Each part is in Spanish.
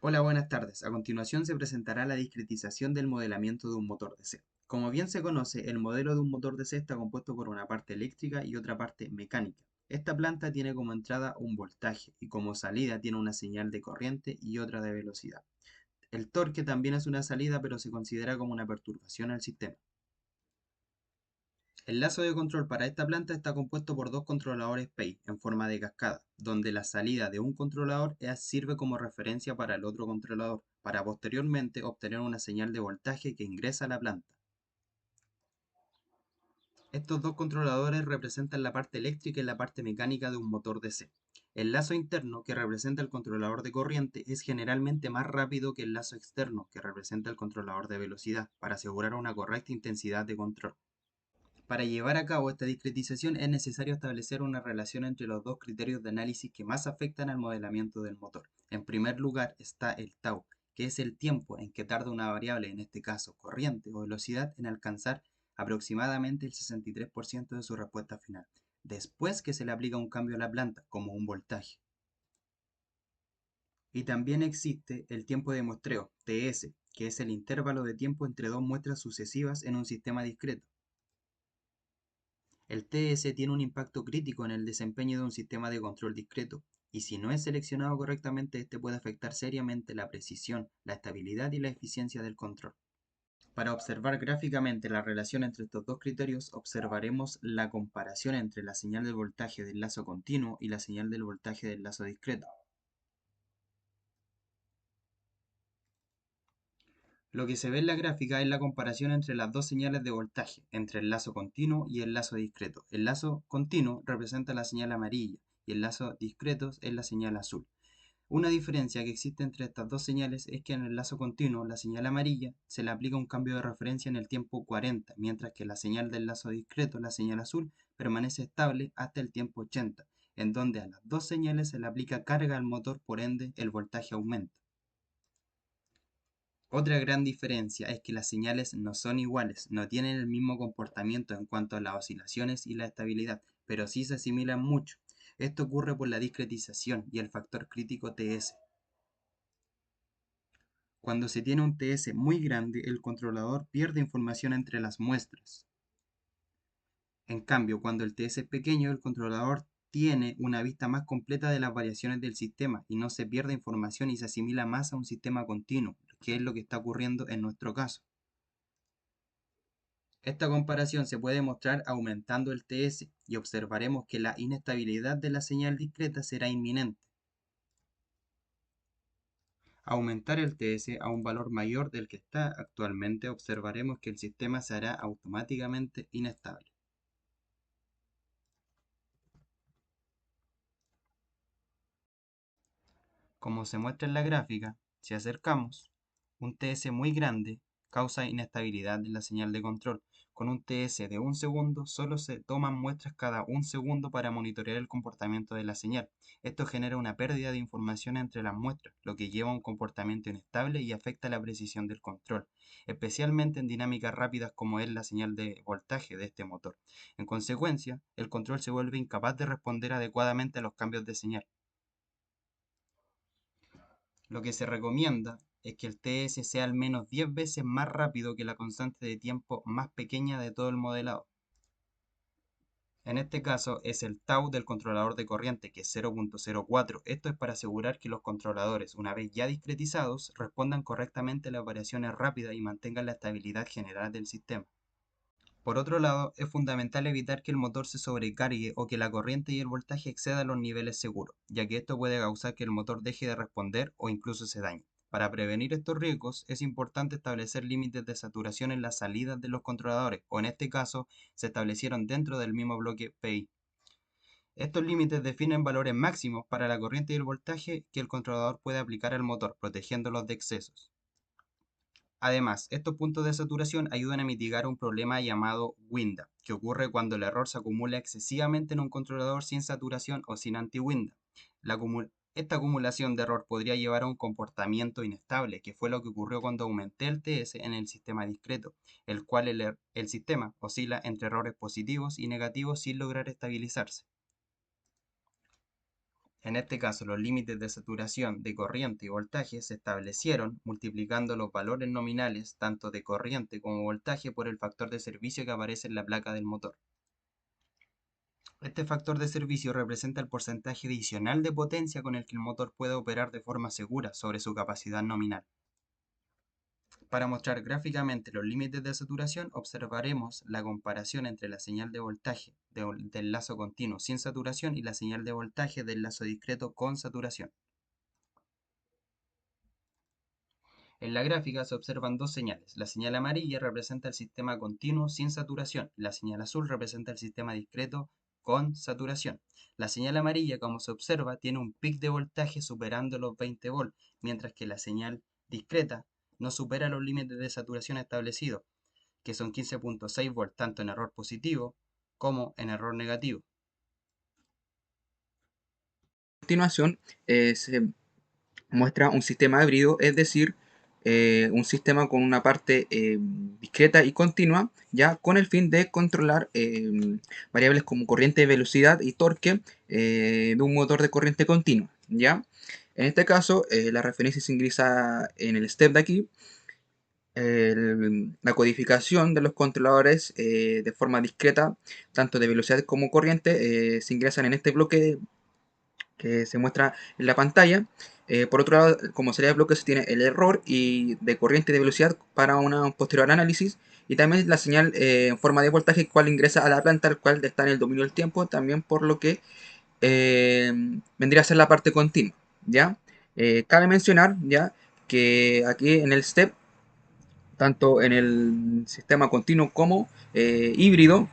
Hola, buenas tardes. A continuación se presentará la discretización del modelamiento de un motor DC. Como bien se conoce, el modelo de un motor DC está compuesto por una parte eléctrica y otra parte mecánica. Esta planta tiene como entrada un voltaje y como salida tiene una señal de corriente y otra de velocidad. El torque también es una salida, pero se considera como una perturbación al sistema. El lazo de control para esta planta está compuesto por dos controladores PEI en forma de cascada, donde la salida de un controlador sirve como referencia para el otro controlador, para posteriormente obtener una señal de voltaje que ingresa a la planta. Estos dos controladores representan la parte eléctrica y la parte mecánica de un motor DC. El lazo interno, que representa el controlador de corriente, es generalmente más rápido que el lazo externo, que representa el controlador de velocidad, para asegurar una correcta intensidad de control. Para llevar a cabo esta discretización es necesario establecer una relación entre los dos criterios de análisis que más afectan al modelamiento del motor. En primer lugar está el tau, que es el tiempo en que tarda una variable, en este caso corriente o velocidad, en alcanzar aproximadamente el 63% de su respuesta final, después que se le aplica un cambio a la planta, como un voltaje. Y también existe el tiempo de muestreo, TS, que es el intervalo de tiempo entre dos muestras sucesivas en un sistema discreto. El TS tiene un impacto crítico en el desempeño de un sistema de control discreto, y si no es seleccionado correctamente, este puede afectar seriamente la precisión, la estabilidad y la eficiencia del control. Para observar gráficamente la relación entre estos dos criterios, observaremos la comparación entre la señal del voltaje del lazo continuo y la señal del voltaje del lazo discreto. Lo que se ve en la gráfica es la comparación entre las dos señales de voltaje, entre el lazo continuo y el lazo discreto. El lazo continuo representa la señal amarilla y el lazo discreto es la señal azul. Una diferencia que existe entre estas dos señales es que en el lazo continuo, la señal amarilla, se le aplica un cambio de referencia en el tiempo 40, mientras que la señal del lazo discreto, la señal azul, permanece estable hasta el tiempo 80, en donde a las dos señales se le aplica carga al motor, por ende el voltaje aumenta. Otra gran diferencia es que las señales no son iguales, no tienen el mismo comportamiento en cuanto a las oscilaciones y la estabilidad, pero sí se asimilan mucho. Esto ocurre por la discretización y el factor crítico TS. Cuando se tiene un TS muy grande, el controlador pierde información entre las muestras. En cambio, cuando el TS es pequeño, el controlador tiene una vista más completa de las variaciones del sistema y no se pierde información y se asimila más a un sistema continuo, que es lo que está ocurriendo en nuestro caso. Esta comparación se puede mostrar aumentando el TS y observaremos que la inestabilidad de la señal discreta será inminente. Aumentar el TS a un valor mayor del que está actualmente, observaremos que el sistema se hará automáticamente inestable. Como se muestra en la gráfica, si acercamos, un TS muy grande causa inestabilidad de la señal de control. Con un TS de un segundo, solo se toman muestras cada un segundo para monitorear el comportamiento de la señal. Esto genera una pérdida de información entre las muestras, lo que lleva a un comportamiento inestable y afecta la precisión del control, especialmente en dinámicas rápidas como es la señal de voltaje de este motor. En consecuencia, el control se vuelve incapaz de responder adecuadamente a los cambios de señal. Lo que se recomienda es que el TS sea al menos 10 veces más rápido que la constante de tiempo más pequeña de todo el modelado. En este caso es el tau del controlador de corriente, que es 0.04. Esto es para asegurar que los controladores, una vez ya discretizados, respondan correctamente a las variaciones rápidas y mantengan la estabilidad general del sistema. Por otro lado, es fundamental evitar que el motor se sobrecargue o que la corriente y el voltaje excedan los niveles seguros, ya que esto puede causar que el motor deje de responder o incluso se dañe. Para prevenir estos riesgos, es importante establecer límites de saturación en las salidas de los controladores, o en este caso, se establecieron dentro del mismo bloque PI. Estos límites definen valores máximos para la corriente y el voltaje que el controlador puede aplicar al motor, protegiéndolos de excesos. Además, estos puntos de saturación ayudan a mitigar un problema llamado winda, que ocurre cuando el error se acumula excesivamente en un controlador sin saturación o sin anti-winda. Esta acumulación de error podría llevar a un comportamiento inestable, que fue lo que ocurrió cuando aumenté el TS en el sistema discreto, el cual el sistema oscila entre errores positivos y negativos sin lograr estabilizarse. En este caso, los límites de saturación de corriente y voltaje se establecieron multiplicando los valores nominales tanto de corriente como voltaje por el factor de servicio que aparece en la placa del motor. Este factor de servicio representa el porcentaje adicional de potencia con el que el motor puede operar de forma segura sobre su capacidad nominal. Para mostrar gráficamente los límites de saturación, observaremos la comparación entre la señal de voltaje del lazo continuo sin saturación y la señal de voltaje del lazo discreto con saturación. En la gráfica se observan dos señales. La señal amarilla representa el sistema continuo sin saturación. La señal azul representa el sistema discreto con saturación. La señal amarilla, como se observa, tiene un pic de voltaje superando los 20 volts, mientras que la señal discreta no supera los límites de saturación establecidos, que son 15.6 volts, tanto en error positivo como en error negativo. A continuación, se muestra un sistema híbrido, es decir, un sistema con una parte discreta y continua, ya con el fin de controlar variables como corriente, velocidad y torque de un motor de corriente continua, ya. En este caso, la referencia se ingresa en el step de aquí. La codificación de los controladores de forma discreta, tanto de velocidad como corriente, se ingresan en este bloque que se muestra en la pantalla. Por otro lado, como salida de bloque se tiene el error y de corriente y de velocidad para un posterior análisis, y también la señal en forma de voltaje cual ingresa a la planta, el cual está en el dominio del tiempo, también por lo que vendría a ser la parte continua, ¿ya? Cabe mencionar, ¿ya?, que aquí en el step, tanto en el sistema continuo como híbrido,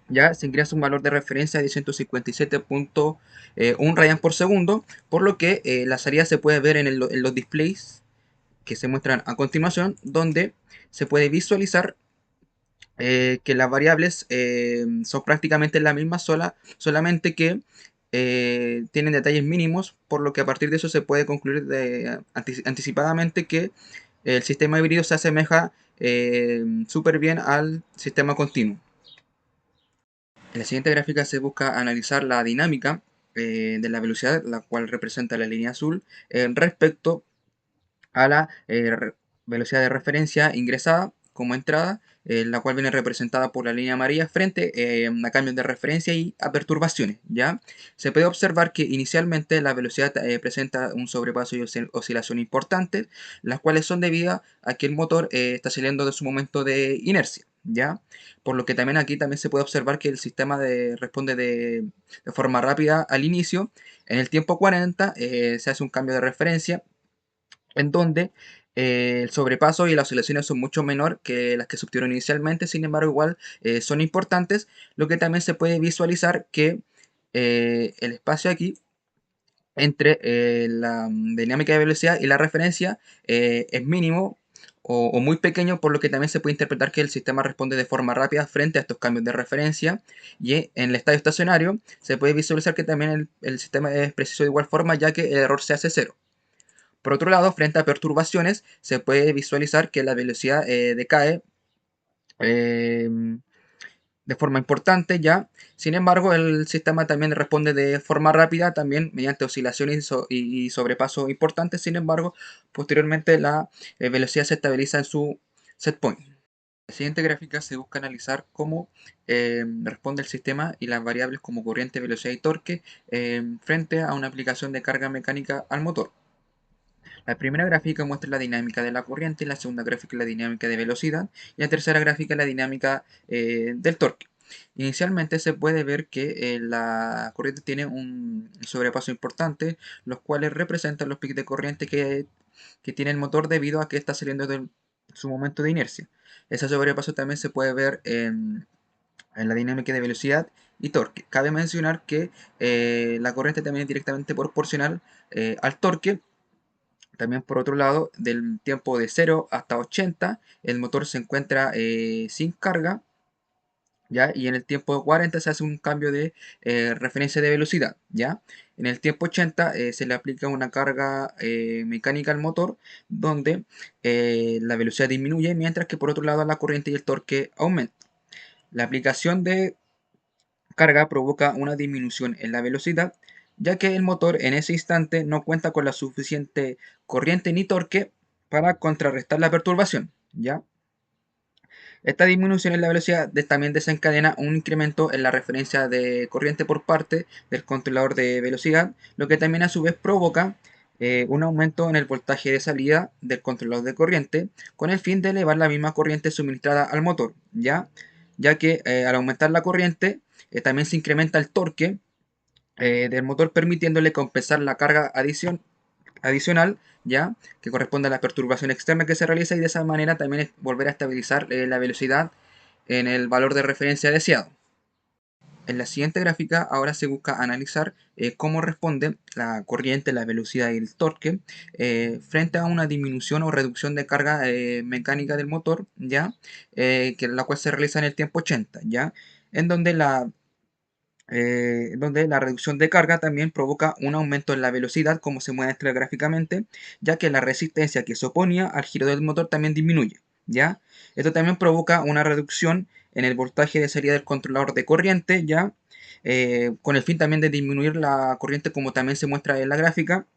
ya se ingresa un valor de referencia de 157.1 rayas por segundo, por lo que la salida se puede ver en los displays que se muestran a continuación, donde se puede visualizar que las variables son prácticamente las mismas, solamente que tienen detalles mínimos, por lo que a partir de eso se puede concluir anticipadamente que el sistema híbrido se asemeja súper bien al sistema continuo. En la siguiente gráfica se busca analizar la dinámica de la velocidad, la cual representa la línea azul, respecto a la velocidad de referencia ingresada como entrada, la cual viene representada por la línea amarilla frente a cambios de referencia y a perturbaciones, ¿ya? Se puede observar que inicialmente la velocidad presenta un sobrepaso y oscilación importante, las cuales son debidas a que el motor está saliendo de su momento de inercia, ¿ya? Por lo que también aquí también se puede observar que el sistema responde de forma rápida al inicio. En el tiempo 40 se hace un cambio de referencia en donde el sobrepaso y las oscilaciones son mucho menor que las que se obtuvieron inicialmente, sin embargo igual son importantes, lo que también se puede visualizar que el espacio aquí entre la dinámica de velocidad y la referencia es mínimo o muy pequeño, por lo que también se puede interpretar que el sistema responde de forma rápida frente a estos cambios de referencia, y en el estadio estacionario se puede visualizar que también el sistema es preciso de igual forma, ya que el error se hace cero. Por otro lado, frente a perturbaciones, se puede visualizar que la velocidad decae eh, de forma importante ya. Sin embargo, el sistema también responde de forma rápida, también mediante oscilaciones y sobrepaso importantes. Sin embargo, posteriormente la velocidad se estabiliza en su set point. En la siguiente gráfica se busca analizar cómo responde el sistema y las variables como corriente, velocidad y torque frente a una aplicación de carga mecánica al motor. La primera gráfica muestra la dinámica de la corriente, la segunda gráfica la dinámica de velocidad y la tercera gráfica la dinámica del torque. Inicialmente se puede ver que la corriente tiene un sobrepaso importante, los cuales representan los picos de corriente que tiene el motor debido a que está saliendo de su momento de inercia. Ese sobrepaso también se puede ver en la dinámica de velocidad y torque. Cabe mencionar que la corriente también es directamente proporcional al torque. También por otro lado, del tiempo de 0 hasta 80, el motor se encuentra sin carga, ¿ya? Y en el tiempo 40 se hace un cambio de referencia de velocidad, ¿ya? En el tiempo 80 se le aplica una carga mecánica al motor, donde la velocidad disminuye, mientras que por otro lado la corriente y el torque aumentan. La aplicación de carga provoca una disminución en la velocidad, ya que el motor en ese instante no cuenta con la suficiente corriente ni torque para contrarrestar la perturbación, ¿ya? Esta disminución en la velocidad también desencadena un incremento en la referencia de corriente por parte del controlador de velocidad, lo que también a su vez provoca un aumento en el voltaje de salida del controlador de corriente, con el fin de elevar la misma corriente suministrada al motor, ya que al aumentar la corriente también se incrementa el torque del motor, permitiéndole compensar la carga adicional, ¿ya? Que corresponde a la perturbación externa que se realiza, y de esa manera también es volver a estabilizar la velocidad en el valor de referencia deseado. En la siguiente gráfica ahora se busca analizar cómo responde la corriente, la velocidad y el torque frente a una disminución o reducción de carga mecánica del motor, ¿ya? La cual se realiza en el tiempo 80, ¿ya? En donde la reducción de carga también provoca un aumento en la velocidad, como se muestra gráficamente, ya que la resistencia que se oponía al giro del motor también disminuye, ¿ya? Esto también provoca una reducción en el voltaje de salida del controlador de corriente, ¿ya? Con el fin también de disminuir la corriente, como también se muestra en la gráfica,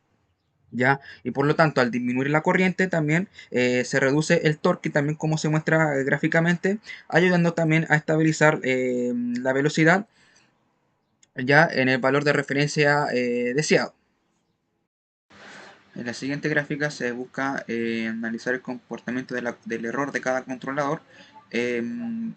¿ya? Y por lo tanto, al disminuir la corriente también se reduce el torque, también como se muestra gráficamente, ayudando también a estabilizar la velocidad ya en el valor de referencia deseado. En la siguiente gráfica se busca analizar el comportamiento del error de cada controlador, em,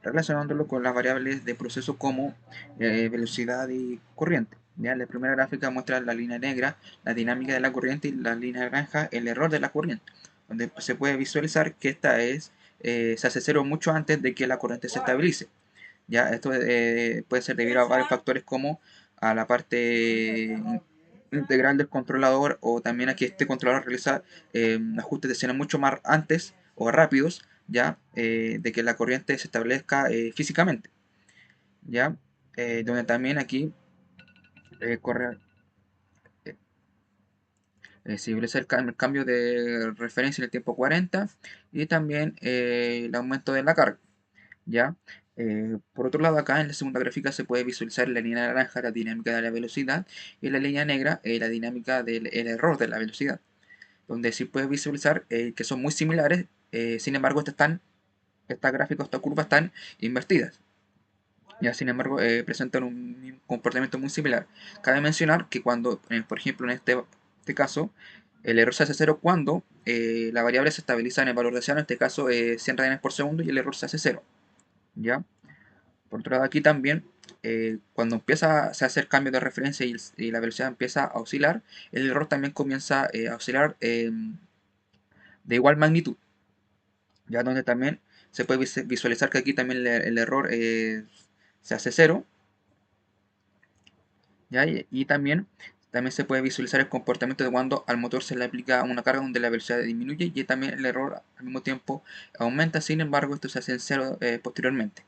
relacionándolo con las variables de proceso como velocidad y corriente. ¿Ya? La primera gráfica muestra la línea negra, la dinámica de la corriente, y la línea naranja, el error de la corriente, donde se puede visualizar que se hace cero mucho antes de que la corriente se estabilice. ¿Ya? Esto puede ser debido a varios factores, como a la parte integral del controlador, o también a que este controlador realiza ajustes de señal mucho más antes o rápidos, ¿ya? De que la corriente se establezca físicamente, ¿ya? Donde también aquí corre, eh, se establece el cambio de referencia en el tiempo 40, y también el aumento de la carga, ¿ya? Por otro lado, acá en la segunda gráfica se puede visualizar la línea naranja, la dinámica de la velocidad, y la línea negra, la dinámica del el error de la velocidad, donde sí puedes visualizar que son muy similares. Sin embargo, estas gráficas, estas curvas están invertidas. Ya, sin embargo, presentan un comportamiento muy similar. Cabe mencionar que cuando, por ejemplo, en este caso, el error se hace cero cuando la variable se estabiliza en el valor deseado, en este caso 100 radianes por segundo, y el error se hace cero, ¿ya? Por otro lado, aquí también, cuando empieza a hacer cambio de referencia y la velocidad empieza a oscilar, el error también comienza a oscilar de igual magnitud, ya, donde también se puede visualizar que aquí también el error se hace cero, ¿ya? Y también se puede visualizar el comportamiento de cuando al motor se le aplica una carga donde la velocidad disminuye, y también el error al mismo tiempo aumenta. Sin embargo, esto se hace en cero posteriormente.